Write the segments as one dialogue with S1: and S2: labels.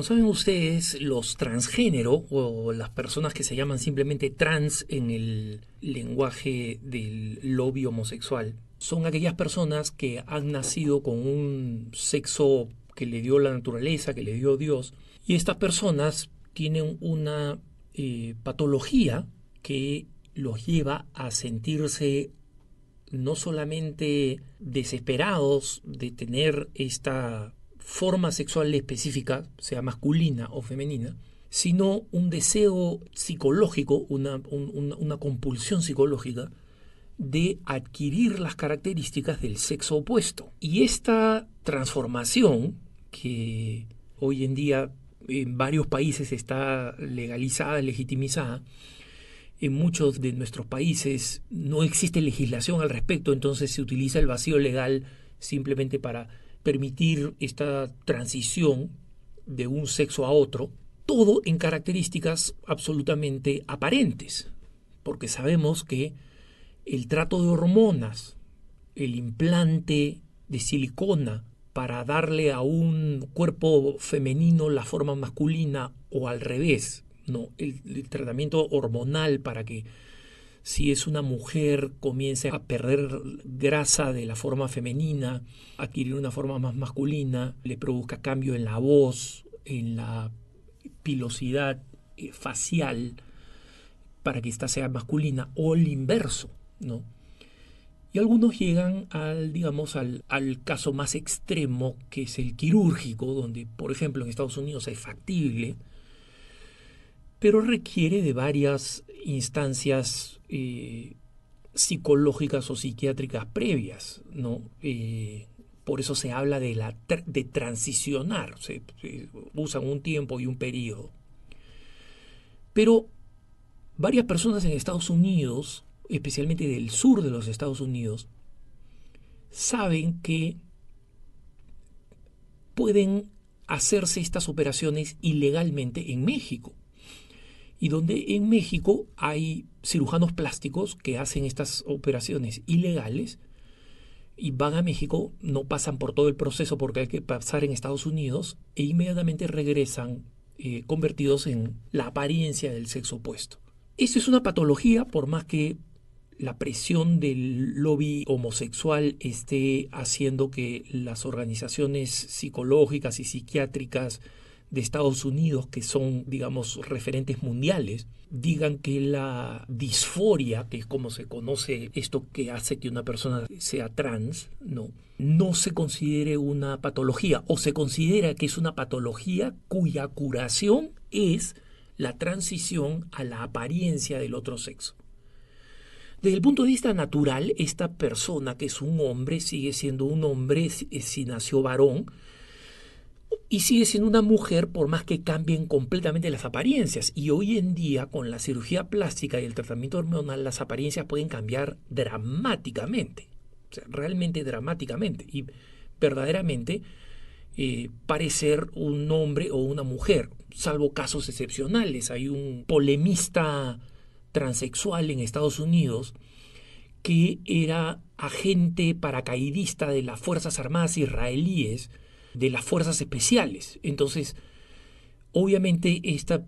S1: Como saben ustedes, los transgénero o las personas que se llaman simplemente trans en el lenguaje del lobby homosexual son aquellas personas que han nacido con un sexo que le dio la naturaleza, que le dio Dios, y estas personas tienen una patología que los lleva a sentirse no solamente desesperados de tener esta forma sexual específica, sea masculina o femenina, sino un deseo psicológico, una compulsión psicológica de adquirir las características del sexo opuesto. Y esta transformación, que hoy en día en varios países está legalizada, legitimizada, en muchos de nuestros países no existe legislación al respecto, entonces se utiliza el vacío legal simplemente para permitir esta transición de un sexo a otro, todo en características absolutamente aparentes, porque sabemos que el trato de hormonas, el implante de silicona para darle a un cuerpo femenino la forma masculina o al revés, no, el tratamiento hormonal para que si es una mujer comience a perder grasa de la forma femenina, adquirir una forma más masculina, le produzca cambio en la voz, en la pilosidad facial para que ésta sea masculina, o el inverso, ¿no? Y algunos llegan al caso más extremo, que es el quirúrgico, donde, por ejemplo, en Estados Unidos es factible, pero requiere de varias instancias psicológicas o psiquiátricas previas, ¿no? Por eso se habla de transicionar, se usan un tiempo y un periodo. Pero varias personas en Estados Unidos, especialmente del sur de los Estados Unidos, saben que pueden hacerse estas operaciones ilegalmente en México. Y donde en México hay cirujanos plásticos que hacen estas operaciones ilegales y van a México, no pasan por todo el proceso porque hay que pasar en Estados Unidos e inmediatamente regresan convertidos en la apariencia del sexo opuesto. Esto es una patología, por más que la presión del lobby homosexual esté haciendo que las organizaciones psicológicas y psiquiátricas de Estados Unidos, que son, digamos, referentes mundiales, digan que la disforia, que es como se conoce esto que hace que una persona sea trans, no se considere una patología, o se considera que es una patología cuya curación es la transición a la apariencia del otro sexo. Desde el punto de vista natural, esta persona que es un hombre sigue siendo un hombre si nació varón, y sigue siendo una mujer por más que cambien completamente las apariencias. Y hoy en día, con la cirugía plástica y el tratamiento hormonal, las apariencias pueden cambiar dramáticamente. O sea, realmente dramáticamente. Y verdaderamente parecer un hombre o una mujer, salvo casos excepcionales. Hay un polemista transexual en Estados Unidos que era agente paracaidista de las Fuerzas Armadas israelíes, de las fuerzas especiales. Entonces, obviamente esta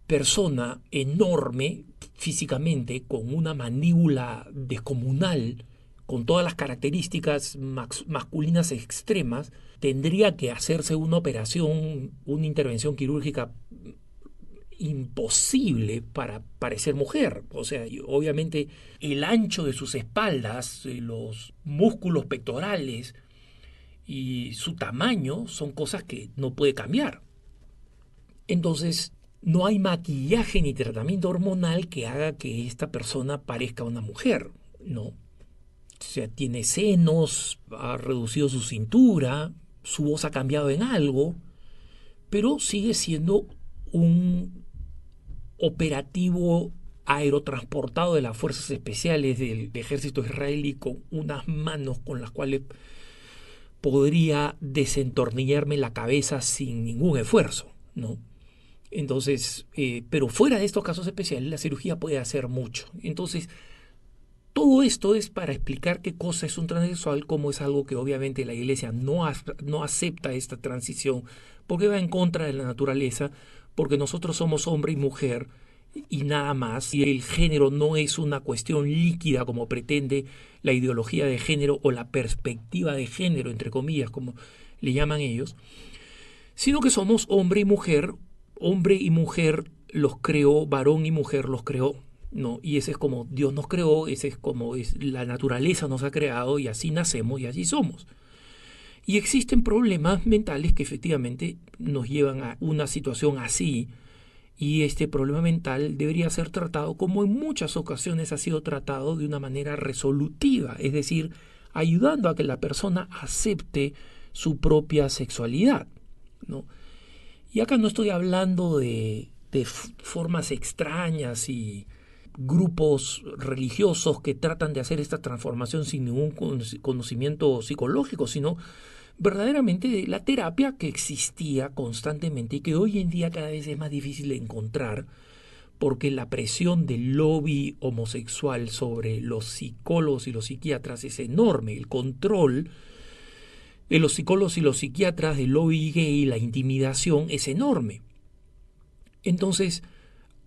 S1: persona enorme físicamente, con una mandíbula descomunal, con todas las características masculinas extremas, tendría que hacerse una operación, una intervención quirúrgica imposible para parecer mujer. O sea, obviamente el ancho de sus espaldas, los músculos pectorales y su tamaño son cosas que no puede cambiar. Entonces, no hay maquillaje ni tratamiento hormonal que haga que esta persona parezca una mujer, ¿no? O sea, tiene senos, ha reducido su cintura, su voz ha cambiado en algo, pero sigue siendo un operativo aerotransportado de las fuerzas especiales del ejército israelí, con unas manos con las cuales podría desentornillarme la cabeza sin ningún esfuerzo, ¿no? Entonces, pero fuera de estos casos especiales, la cirugía puede hacer mucho. Entonces, Todo esto es para explicar qué cosa es un transexual, cómo es algo que obviamente la Iglesia no acepta esta transición, porque va en contra de la naturaleza, porque nosotros somos hombre y mujer y nada más, y el género no es una cuestión líquida como pretende la ideología de género o la perspectiva de género, entre comillas, como le llaman ellos, sino que somos hombre y mujer los creó, varón y mujer los creó, ¿no? Y ese es como Dios nos creó, ese es como la naturaleza nos ha creado y así nacemos y así somos. Y existen problemas mentales que efectivamente nos llevan a una situación así, y este problema mental debería ser tratado como en muchas ocasiones ha sido tratado de una manera resolutiva, es decir, ayudando a que la persona acepte su propia sexualidad, ¿no? Y acá no estoy hablando de formas extrañas y grupos religiosos que tratan de hacer esta transformación sin ningún conocimiento psicológico, sino verdaderamente de la terapia que existía constantemente y que hoy en día cada vez es más difícil de encontrar porque la presión del lobby homosexual sobre los psicólogos y los psiquiatras es enorme. El control de los psicólogos y los psiquiatras del lobby gay, la intimidación es enorme. Entonces,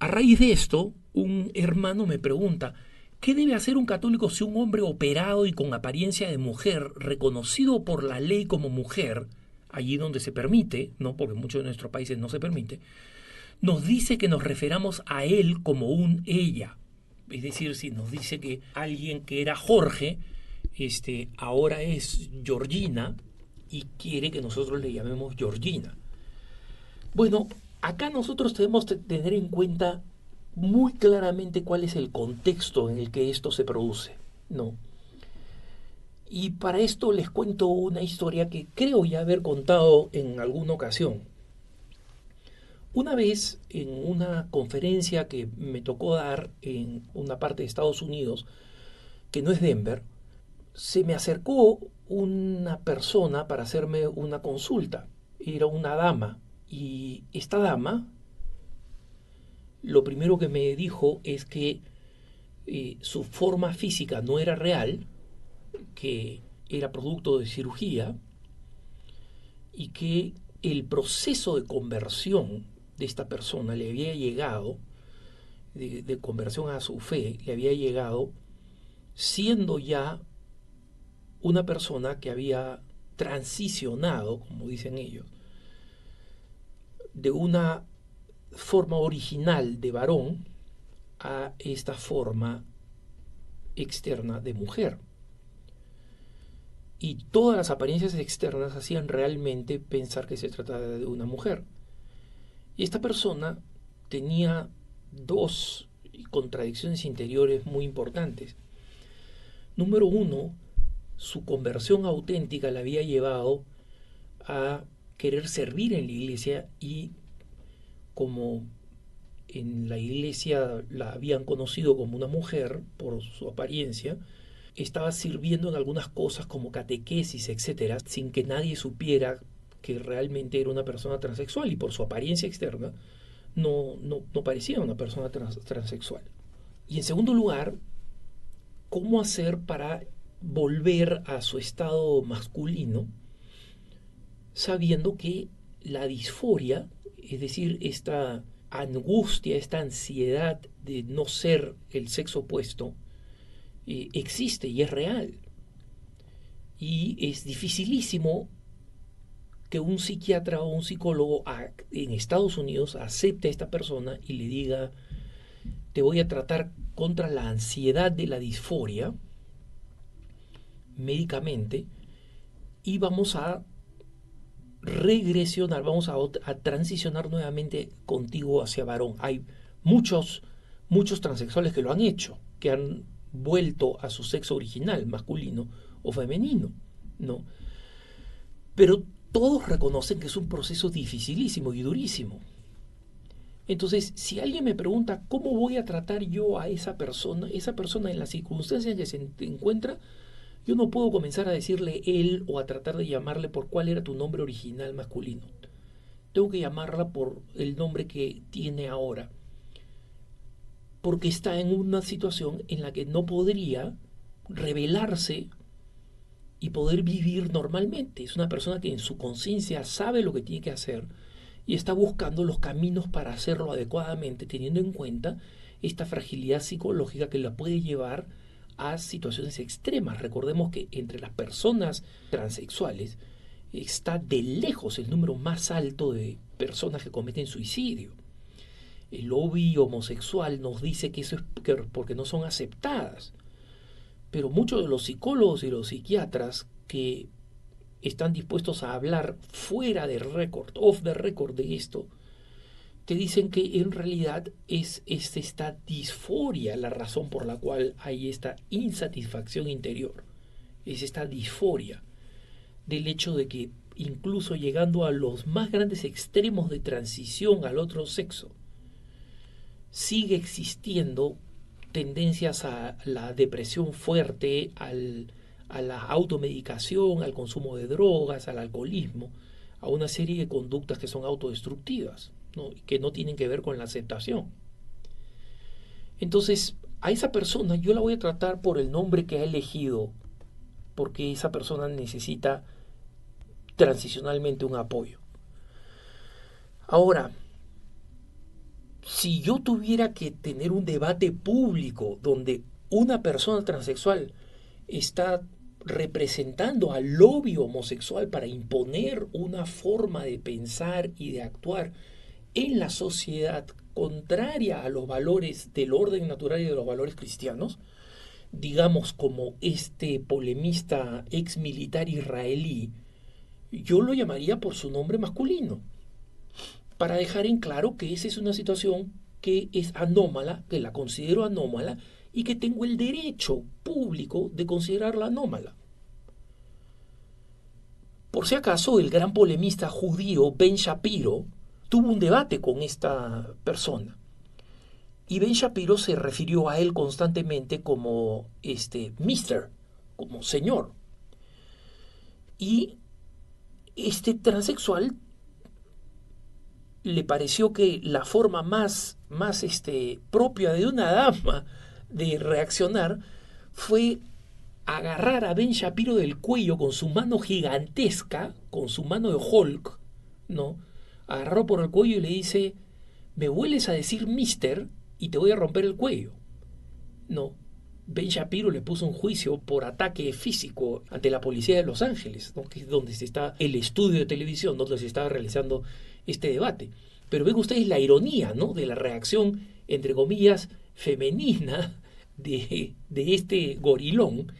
S1: a raíz de esto, un hermano me pregunta, ¿qué debe hacer un católico si un hombre operado y con apariencia de mujer, reconocido por la ley como mujer, allí donde se permite, no porque en muchos de nuestros países no se permite, nos dice que nos referamos a él como un ella? Es decir, si nos dice que alguien que era Jorge, ahora es Georgina y quiere que nosotros le llamemos Georgina. Bueno, acá nosotros tenemos que tener en cuenta muy claramente cuál es el contexto en el que esto se produce, ¿no? Y para esto les cuento una historia que creo ya haber contado en alguna ocasión. Una vez en una conferencia que me tocó dar en una parte de Estados Unidos, que no es Denver, se me acercó una persona para hacerme una consulta. Era una dama. Y esta dama, lo primero que me dijo es que su forma física no era real, que era producto de cirugía y que el proceso de conversión de esta persona le había llegado, de conversión a su fe, le había llegado siendo ya una persona que había transicionado, como dicen ellos, de una forma original de varón a esta forma externa de mujer. Y todas las apariencias externas hacían realmente pensar que se trataba de una mujer. Y esta persona tenía dos contradicciones interiores muy importantes. Número uno, su conversión auténtica la había llevado a querer servir en la iglesia y como en la iglesia la habían conocido como una mujer por su apariencia, estaba sirviendo en algunas cosas como catequesis, etcétera, sin que nadie supiera que realmente era una persona transexual y por su apariencia externa no parecía una persona transexual. Y en segundo lugar, ¿cómo hacer para volver a su estado masculino sabiendo que la disforia, es decir, esta angustia, esta ansiedad de no ser el sexo opuesto, existe y es real? Y es dificilísimo que un psiquiatra o un psicólogo en Estados Unidos acepte a esta persona y le diga, te voy a tratar contra la ansiedad de la disforia médicamente y vamos a regresionar, vamos a transicionar nuevamente contigo hacia varón. Hay muchos transexuales que lo han hecho, que han vuelto a su sexo original, masculino o femenino, ¿no? Pero todos reconocen que es un proceso dificilísimo y durísimo. Entonces, si alguien me pregunta cómo voy a tratar yo a esa persona en las circunstancias en que se encuentra, yo no puedo comenzar a decirle él o a tratar de llamarle por cuál era tu nombre original masculino. Tengo que llamarla por el nombre que tiene ahora. porque está en una situación en la que no podría rebelarse y poder vivir normalmente. Es una persona que en su conciencia sabe lo que tiene que hacer y está buscando los caminos para hacerlo adecuadamente, teniendo en cuenta esta fragilidad psicológica que la puede llevar a situaciones extremas. Recordemos que entre las personas transexuales está de lejos el número más alto de personas que cometen suicidio. El lobby homosexual nos dice que eso es porque no son aceptadas. Pero muchos de los psicólogos y los psiquiatras que están dispuestos a hablar fuera de record, off the record de esto, te dicen que en realidad es esta disforia la razón por la cual hay esta insatisfacción interior. Es esta disforia del hecho de que incluso llegando a los más grandes extremos de transición al otro sexo, sigue existiendo tendencias a la depresión fuerte, a la automedicación, al consumo de drogas, al alcoholismo, a una serie de conductas que son autodestructivas, ¿no? Que no tienen que ver con la aceptación. Entonces, a esa persona yo la voy a tratar por el nombre que ha elegido, porque esa persona necesita transicionalmente un apoyo. Ahora, si yo tuviera que tener un debate público donde una persona transexual está representando al lobby homosexual para imponer una forma de pensar y de actuar en la sociedad contraria a los valores del orden natural y de los valores cristianos, digamos como este polemista ex militar israelí, yo lo llamaría por su nombre masculino, para dejar en claro que esa es una situación que es anómala, que la considero anómala y que tengo el derecho público de considerarla anómala. Por si acaso, el gran polemista judío Ben Shapiro tuvo un debate con esta persona. Y Ben Shapiro se refirió a él constantemente como Mister, como señor. Y este transexual le pareció que la forma más propia de una dama de reaccionar fue agarrar a Ben Shapiro del cuello con su mano gigantesca, con su mano de Hulk, ¿no? Agarró por el cuello y le dice, me vuelves a decir mister y te voy a romper el cuello, ¿no? Ben Shapiro le puso un juicio por ataque físico ante la policía de Los Ángeles, ¿no? Que es donde está el estudio de televisión donde se estaba realizando este debate. Pero ven ustedes la ironía, ¿no? De la reacción, entre comillas, femenina de este gorilón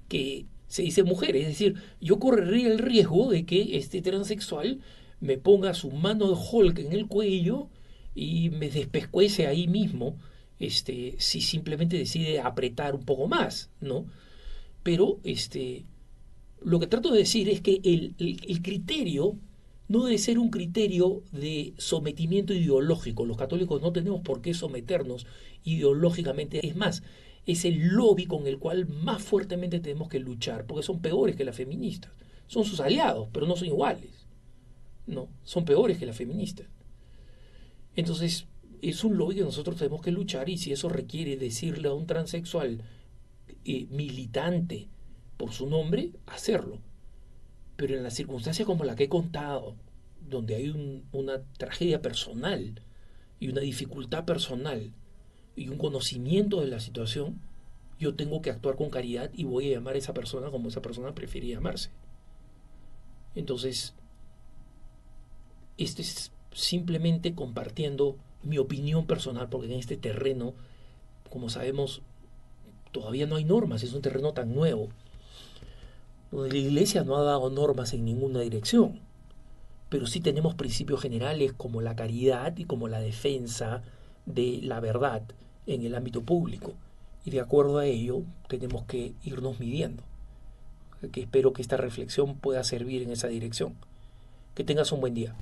S1: que se dice mujer. Es decir, yo correría el riesgo de que este transexual me ponga su mano de Hulk en el cuello y me despescuece ahí mismo, si simplemente decide apretar un poco más, ¿no? Pero lo que trato de decir es que el criterio no debe ser un criterio de sometimiento ideológico. Los católicos no tenemos por qué someternos ideológicamente. Es más, es el lobby con el cual más fuertemente tenemos que luchar, porque son peores que las feministas. Son sus aliados, pero no son iguales. No, son peores que las feministas. Entonces, es un lobby que nosotros tenemos que luchar, y si eso requiere decirle a un transexual militante por su nombre, hacerlo. Pero en las circunstancias como la que he contado, donde hay una tragedia personal y una dificultad personal y un conocimiento de la situación, yo tengo que actuar con caridad y voy a llamar a esa persona como esa persona prefiere llamarse. Entonces, es simplemente compartiendo mi opinión personal, porque en este terreno, como sabemos, todavía no hay normas, es un terreno tan nuevo, donde la Iglesia no ha dado normas en ninguna dirección, pero sí tenemos principios generales como la caridad y como la defensa de la verdad en el ámbito público, y de acuerdo a ello tenemos que irnos midiendo. Que espero que esta reflexión pueda servir en esa dirección. Que tengas un buen día.